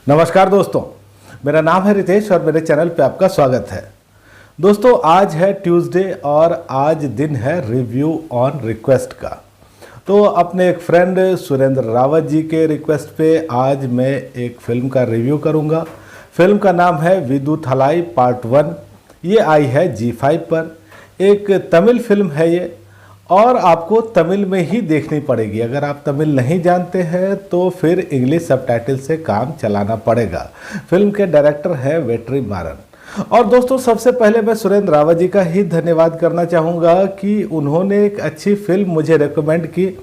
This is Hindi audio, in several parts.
नमस्कार दोस्तों, मेरा नाम है रितेश और मेरे चैनल पे आपका स्वागत है। दोस्तों, आज है ट्यूसडे और आज दिन है रिव्यू ऑन रिक्वेस्ट का। तो अपने एक फ्रेंड सुरेंद्र रावत जी के रिक्वेस्ट पे आज मैं एक फ़िल्म का रिव्यू करूंगा। फिल्म का नाम है विदुथलाई पार्ट 1। ये आई है G5 पर। एक तमिल फिल्म है ये और आपको तमिल में ही देखनी पड़ेगी। अगर आप तमिल नहीं जानते हैं तो फिर इंग्लिश सबटाइटल से काम चलाना पड़ेगा। फिल्म के डायरेक्टर हैं वेट्री मारन। और दोस्तों, सबसे पहले मैं सुरेंद्र रावत जी का ही धन्यवाद करना चाहूँगा कि उन्होंने एक अच्छी फिल्म मुझे रेकमेंड की।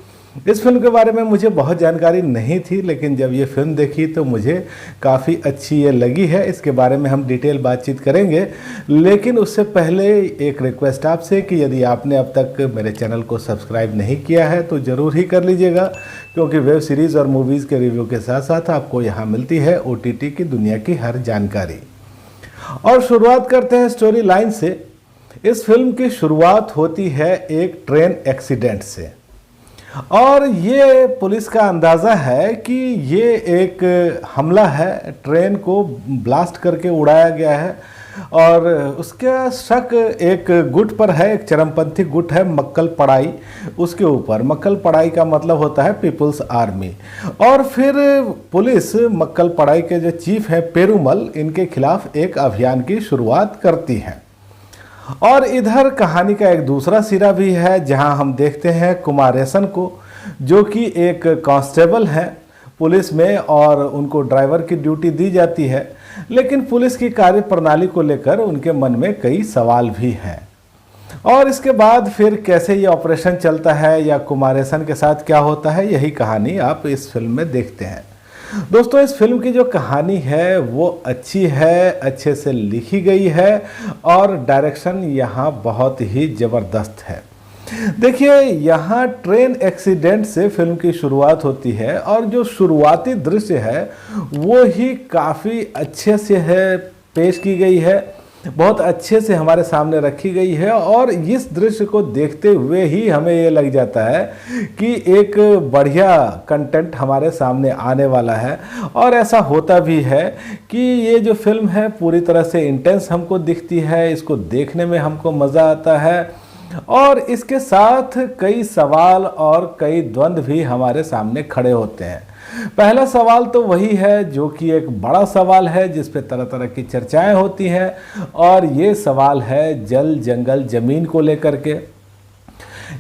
इस फिल्म के बारे में मुझे बहुत जानकारी नहीं थी, लेकिन जब ये फिल्म देखी तो मुझे काफ़ी अच्छी ये लगी है। इसके बारे में हम डिटेल बातचीत करेंगे, लेकिन उससे पहले एक रिक्वेस्ट आपसे कि यदि आपने अब तक मेरे चैनल को सब्सक्राइब नहीं किया है तो ज़रूर ही कर लीजिएगा, क्योंकि वेब सीरीज़ और मूवीज़ के रिव्यू के साथ साथ आपको यहाँ मिलती है OTT की दुनिया की हर जानकारी। और शुरुआत करते हैं स्टोरी लाइन से। इस फिल्म की शुरुआत होती है एक ट्रेन एक्सीडेंट से, और ये पुलिस का अंदाज़ा है कि ये एक हमला है। ट्रेन को ब्लास्ट करके उड़ाया गया है और उसका शक एक गुट पर है, एक चरमपंथी गुट है मक्कल पड़ाई, उसके ऊपर। मक्कल पड़ाई का मतलब होता है पीपुल्स आर्मी। और फिर पुलिस मक्कल पड़ाई के जो चीफ हैं पेरुमल, इनके खिलाफ एक अभियान की शुरुआत करती है। और इधर कहानी का एक दूसरा सिरा भी है, जहां हम देखते हैं कुमारेसन को, जो कि एक कांस्टेबल हैं पुलिस में और उनको ड्राइवर की ड्यूटी दी जाती है। लेकिन पुलिस की कार्यप्रणाली को लेकर उनके मन में कई सवाल भी हैं। और इसके बाद फिर कैसे ये ऑपरेशन चलता है या कुमारेसन के साथ क्या होता है, यही कहानी आप इस फिल्म में देखते हैं। दोस्तों, इस फिल्म की जो कहानी है वो अच्छी है, अच्छे से लिखी गई है और डायरेक्शन यहाँ बहुत ही ज़बरदस्त है। देखिए, यहाँ ट्रेन एक्सीडेंट से फिल्म की शुरुआत होती है और जो शुरुआती दृश्य है वो ही काफ़ी अच्छे से है पेश की गई है, बहुत अच्छे से हमारे सामने रखी गई है। और इस दृश्य को देखते हुए ही हमें ये लग जाता है कि एक बढ़िया कंटेंट हमारे सामने आने वाला है। और ऐसा होता भी है कि ये जो फिल्म है पूरी तरह से इंटेंस हमको दिखती है, इसको देखने में हमको मज़ा आता है। और इसके साथ कई सवाल और कई द्वंद्व भी हमारे सामने खड़े होते हैं। पहला सवाल तो वही है जो कि एक बड़ा सवाल है, जिस पे तरह तरह की चर्चाएं होती हैं, और ये सवाल है जल जंगल ज़मीन को लेकर के।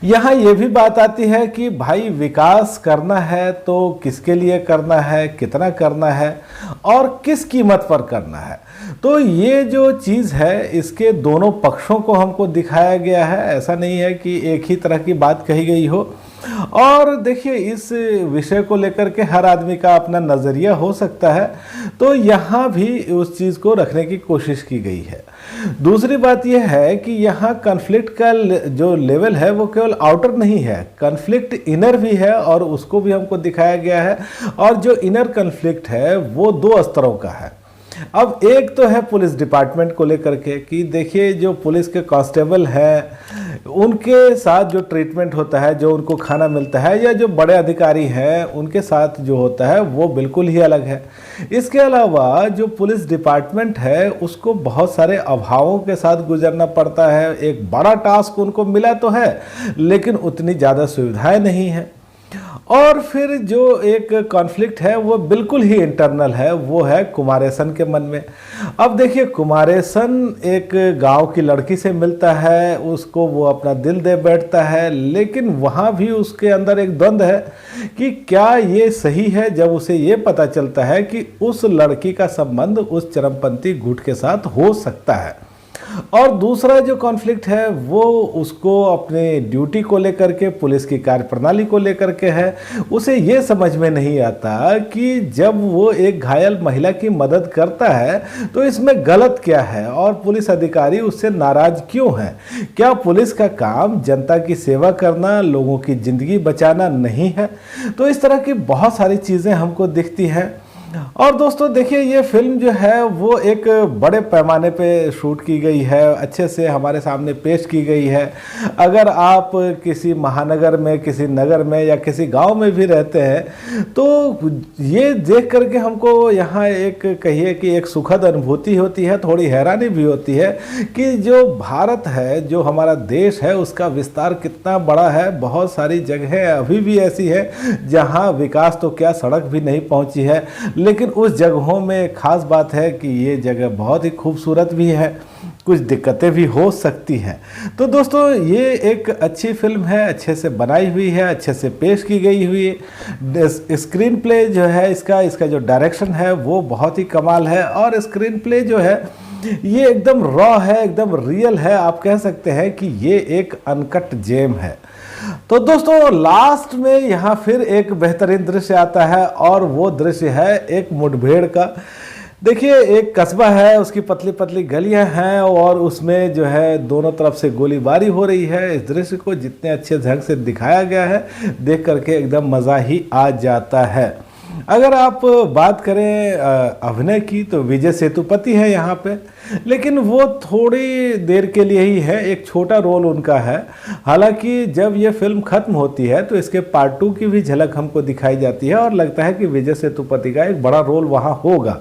यहाँ ये भी बात आती है कि भाई विकास करना है तो किसके लिए करना है, कितना करना है और किस कीमत पर करना है। तो ये जो चीज़ है इसके दोनों पक्षों को हमको दिखाया गया है। ऐसा नहीं है कि एक ही तरह की बात कही गई हो। और देखिए, इस विषय को लेकर के हर आदमी का अपना नज़रिया हो सकता है, तो यहाँ भी उस चीज़ को रखने की कोशिश की गई है। दूसरी बात यह है कि यहाँ कन्फ्लिक्ट का जो लेवल है वो केवल आउटर नहीं है, कन्फ्लिक्ट इनर भी है और उसको भी हमको दिखाया गया है। और जो इनर कन्फ्लिक्ट है वो 2 स्तरों का है। अब एक तो है पुलिस डिपार्टमेंट को लेकर के कि देखिए, जो पुलिस के कांस्टेबल हैं उनके साथ जो ट्रीटमेंट होता है, जो उनको खाना मिलता है, या जो बड़े अधिकारी हैं उनके साथ जो होता है वो बिल्कुल ही अलग है। इसके अलावा जो पुलिस डिपार्टमेंट है उसको बहुत सारे अभावों के साथ गुजरना पड़ता है। एक बड़ा टास्क उनको मिला तो है, लेकिन उतनी ज़्यादा सुविधाएं नहीं हैं। और फिर जो एक कॉन्फ्लिक्ट है वो बिल्कुल ही इंटरनल है, वो है कुमारेसन के मन में। अब देखिए, कुमारेसन एक गांव की लड़की से मिलता है, उसको वो अपना दिल दे बैठता है, लेकिन वहाँ भी उसके अंदर एक द्वंद्व है कि क्या ये सही है, जब उसे ये पता चलता है कि उस लड़की का संबंध उस चरमपंथी गुट के साथ हो सकता है। और दूसरा जो कॉन्फ्लिक्ट है वो उसको अपने ड्यूटी को लेकर के, पुलिस की कार्यप्रणाली को लेकर के है। उसे ये समझ में नहीं आता कि जब वो एक घायल महिला की मदद करता है तो इसमें गलत क्या है और पुलिस अधिकारी उससे नाराज क्यों हैं। क्या पुलिस का काम जनता की सेवा करना, लोगों की ज़िंदगी बचाना नहीं है? तो इस तरह की बहुत सारी चीज़ें हमको दिखती हैं। और दोस्तों देखिए, ये फिल्म जो है वो एक बड़े पैमाने पे शूट की गई है, अच्छे से हमारे सामने पेश की गई है। अगर आप किसी महानगर में, किसी नगर में या किसी गांव में भी रहते हैं तो ये देख करके हमको यहाँ एक कहिए कि एक सुखद अनुभूति होती है, थोड़ी हैरानी भी होती है कि जो भारत है, जो हमारा देश है, उसका विस्तार कितना बड़ा है। बहुत सारी जगहें अभी भी ऐसी है जहाँ विकास तो क्या, सड़क भी नहीं पहुँची है, लेकिन उस जगहों में खास बात है कि ये जगह बहुत ही खूबसूरत भी है, कुछ दिक्कतें भी हो सकती हैं। तो दोस्तों ये एक अच्छी फिल्म है, अच्छे से बनाई हुई है, अच्छे से पेश की गई हुई है। स्क्रीन प्ले जो है इसका जो डायरेक्शन है वो बहुत ही कमाल है, और स्क्रीन प्ले जो है ये एकदम रॉ है, एकदम रियल है। आप कह सकते हैं कि ये एक अनकट जेम है। तो दोस्तों लास्ट में यहाँ फिर एक बेहतरीन दृश्य आता है, और वो दृश्य है एक मुठभेड़ का। देखिए, एक कस्बा है, उसकी पतली पतली गलियां हैं, और उसमें जो है दोनों तरफ से गोलीबारी हो रही है। इस दृश्य को जितने अच्छे ढंग से दिखाया गया है, देख करके एकदम मज़ा ही आ जाता है। अगर आप बात करें अभिनय की, तो विजय सेतुपति है यहाँ पे, लेकिन वो थोड़ी देर के लिए ही है, एक छोटा रोल उनका है। हालांकि जब ये फिल्म खत्म होती है तो इसके पार्ट 2 की भी झलक हमको दिखाई जाती है, और लगता है कि विजय सेतुपति का एक बड़ा रोल वहाँ होगा।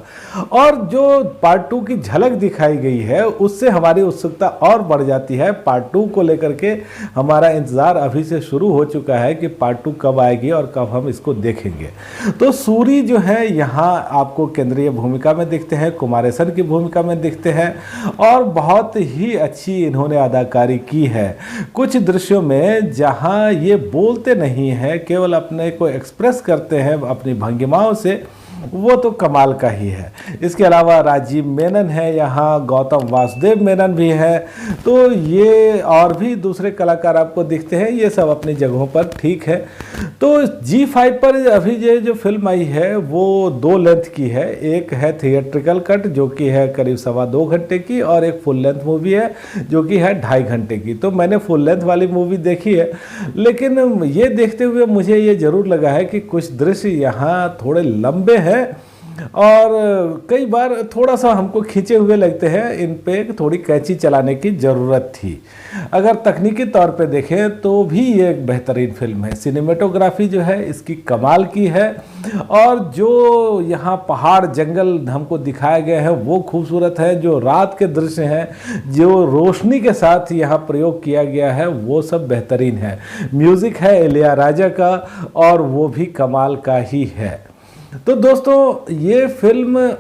और जो पार्ट 2 की झलक दिखाई गई है उससे हमारी उत्सुकता और बढ़ जाती है। पार्ट 2 को लेकर के हमारा इंतज़ार अभी से शुरू हो चुका है कि पार्ट 2 कब आएगी और कब हम इसको देखेंगे। तो सूरी जो है यहाँ आपको केंद्रीय भूमिका में दिखते हैं, कुमारेसन की भूमिका में दिखते हैं, और बहुत ही अच्छी इन्होंने अदाकारी की है। कुछ दृश्यों में जहां ये बोलते नहीं हैं, केवल अपने को एक्सप्रेस करते हैं अपनी भंगिमाओं से, वो तो कमाल का ही है। इसके अलावा राजीव मेनन है यहाँ, गौतम वासुदेव मेनन भी है, तो ये और भी दूसरे कलाकार आपको दिखते हैं। ये सब अपनी जगहों पर ठीक है। तो G5 पर अभी ये जो फिल्म आई है वो 2 लेंथ की है। एक है थिएट्रिकल कट जो कि है करीब 2.25 घंटे की, और एक फुल लेंथ मूवी है जो कि है 2.5 घंटे की। तो मैंने फुल लेंथ वाली मूवी देखी है, लेकिन ये देखते हुए मुझे ये ज़रूर लगा है कि कुछ दृश्य यहाँ थोड़े लंबे हैं, और कई बार थोड़ा सा हमको खींचे हुए लगते हैं। इन पे थोड़ी कैंची चलाने की ज़रूरत थी। अगर तकनीकी तौर पे देखें तो भी ये एक बेहतरीन फिल्म है। सिनेमेटोग्राफी जो है इसकी कमाल की है, और जो यहाँ पहाड़ जंगल हमको दिखाए गए हैं वो खूबसूरत है। जो रात के दृश्य हैं, जो रोशनी के साथ यहाँ प्रयोग किया गया है, वो सब बेहतरीन है। म्यूज़िक है इलैयाराजा का, और वो भी कमाल का ही है। तो दोस्तों ये फिल्म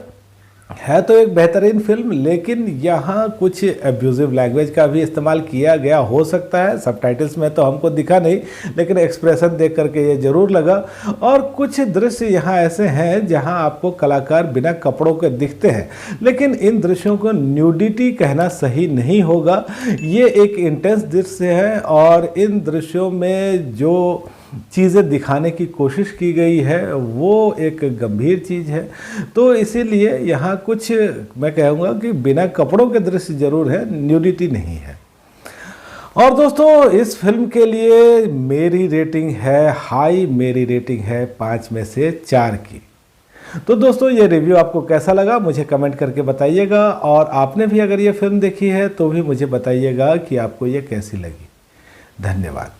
है तो एक बेहतरीन फिल्म, लेकिन यहाँ कुछ एब्यूजिव लैंग्वेज का भी इस्तेमाल किया गया हो सकता है। सबटाइटल्स में तो हमको दिखा नहीं, लेकिन एक्सप्रेशन देख करके ये ज़रूर लगा। और कुछ दृश्य यहाँ ऐसे हैं जहाँ आपको कलाकार बिना कपड़ों के दिखते हैं, लेकिन इन दृश्यों को न्यूडिटी कहना सही नहीं होगा। ये एक इंटेंस दृश्य है, और इन दृश्यों में जो चीज़ें दिखाने की कोशिश की गई है वो एक गंभीर चीज़ है। तो इसीलिए यहाँ कुछ मैं कहूँगा कि बिना कपड़ों के दृश्य ज़रूर है, न्यूडिटी नहीं है। और दोस्तों इस फिल्म के लिए मेरी रेटिंग है हाई, मेरी रेटिंग है 5 में से 4 की। तो दोस्तों ये रिव्यू आपको कैसा लगा मुझे कमेंट करके बताइएगा, और आपने भी अगर ये फिल्म देखी है तो भी मुझे बताइएगा कि आपको ये कैसी लगी। धन्यवाद।